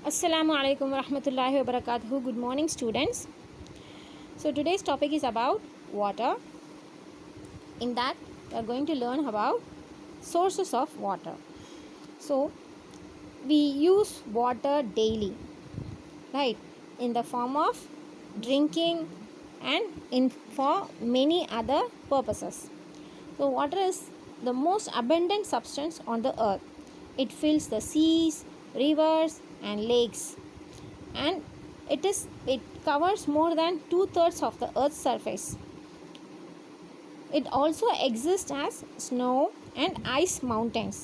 Assalamu alaikum wa rahmatullahi wa barakatuhu. Good morning, students. So today's topic is about water. In that, we are going to learn about sources of water. So we use water daily, right? In the form of drinking and in for many other purposes. So water is the most abundant substance on the earth. It fills the seas, rivers, and lakes, and it covers more than 2/3 of the earth's surface. It also exists as snow and ice mountains.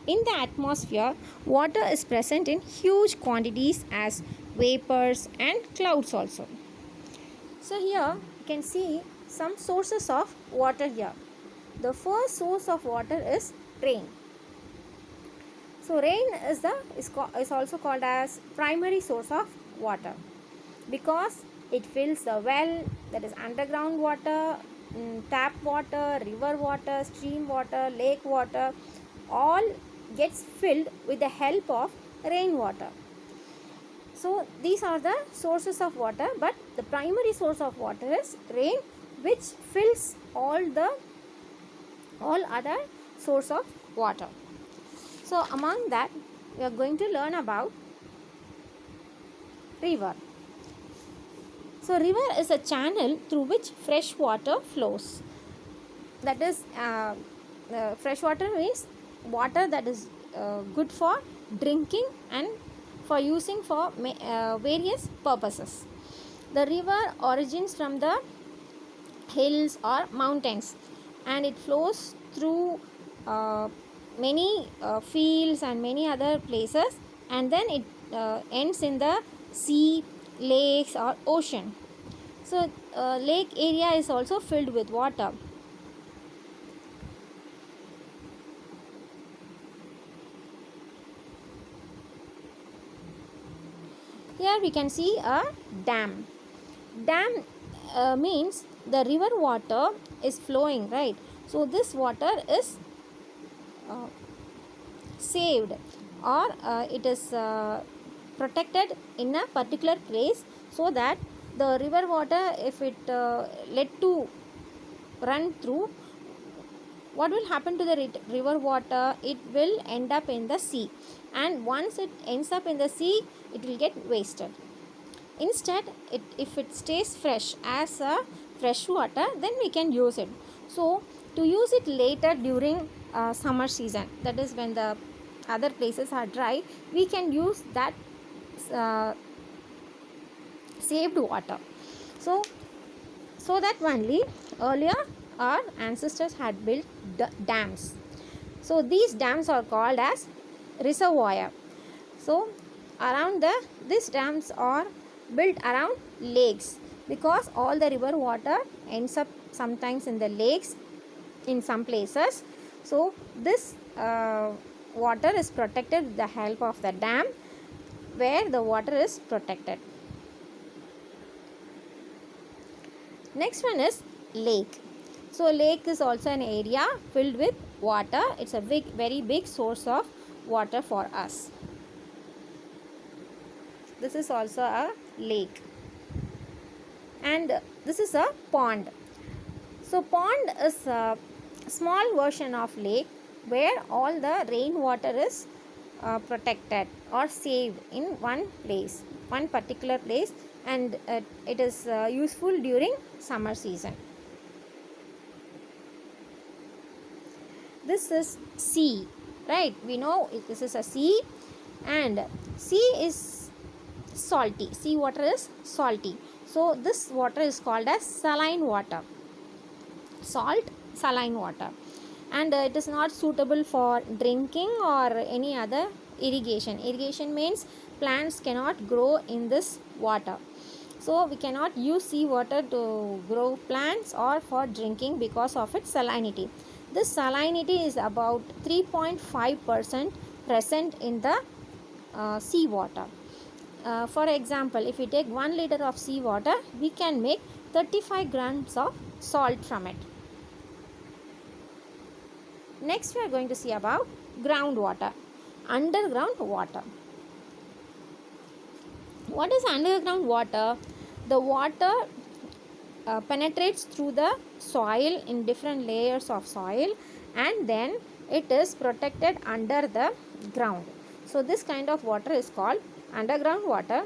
In the atmosphere, water is present in huge quantities as vapors and clouds also. So here you can see some sources of water here. The first source of water is rain. So rain is also called as primary source of water because it fills the well, that is underground water, tap water, river water, stream water, lake water, all gets filled with the help of rainwater. So these are the sources of water, but the primary source of water is rain, which fills all other source of water. So among that, we are going to learn about river. So river is a channel through which fresh water flows. That is, fresh water means water that is good for drinking and for using for various purposes. The river origins from the hills or mountains, and it flows through many fields and many other places, and then it ends in the sea, lakes, or ocean. So lake area is also filled with water. Here we can see a dam. Dam means the river water is flowing, right? So this water is saved, or it is protected in a particular place, so that the river water, if it let to run through, what will happen to the river water? It will end up in the sea, and once it ends up in the sea, it will get wasted. Instead, if it stays fresh as a fresh water, then we can use it. So to use it later during summer season, that is when the other places are dry, we can use that saved water. So that only earlier our ancestors had built dams. So these dams are called as reservoir. So around these dams are built around lakes, because all the river water ends up sometimes in the lakes in some places. So this water is protected with the help of the dam, where the water is protected. Next one is lake. So lake is also an area filled with water. It's a very big source of water for us. This is also a lake, and this is a pond. So pond is a small version of lake, where all the rainwater is protected or saved in one particular place, and it is useful during summer season. This is sea, right? We know this is a sea, and sea is salty. Sea water is salty. So this water is called as saline water. Salt, saline water. And it is not suitable for drinking or any other irrigation. Irrigation means plants cannot grow in this water. So we cannot use sea water to grow plants or for drinking because of its salinity. This salinity is about 3.5% present in the sea water. For example, if we take 1 liter of sea water, we can make 35 grams of salt from it. Next, we are going to see about groundwater, underground water. What is underground water? The water penetrates through the soil in different layers of soil, and then it is protected under the ground. So this kind of water is called underground water.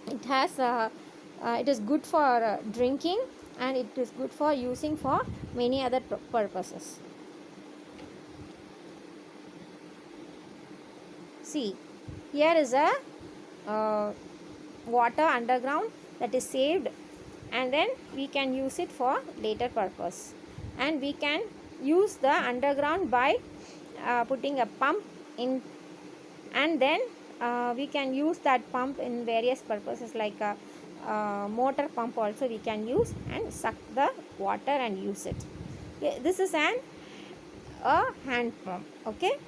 It is good for drinking, and it is good for using for many other purposes. See, here is a water underground that is saved, and then we can use it for later purpose. And we can use the underground by putting a pump in, and then we can use that pump in various purposes, like a motor pump also we can use and suck the water and use it. This is a hand pump. Okay,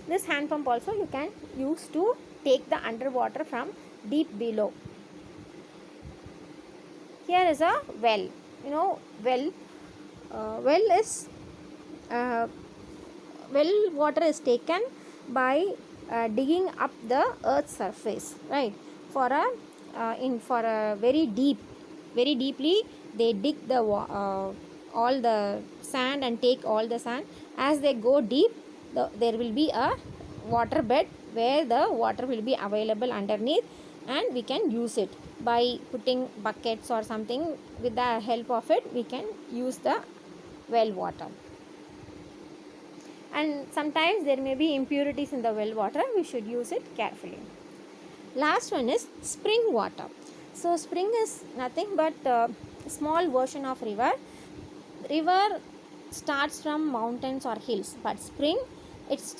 this hand pump also you can use to take the underwater from deep below. Here is a well. Well is well water is taken by digging up the earth's surface, right? For a very deeply they dig all the sand and take all the sand. As they go deep, there will be a water bed where the water will be available underneath, and we can use it by putting buckets or something. With the help of it, we can use the well water. And sometimes there may be impurities in the well water. We should use it carefully. Last one is spring water. So spring is nothing but a small version of river. River starts from mountains or hills, but spring, it's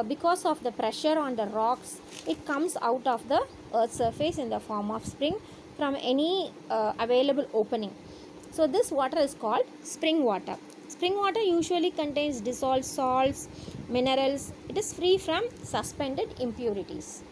because of the pressure on the rocks, it comes out of the earth's surface in the form of spring from any available opening. So this water is called spring water. Spring water usually contains dissolved salts, minerals. It is free from suspended impurities.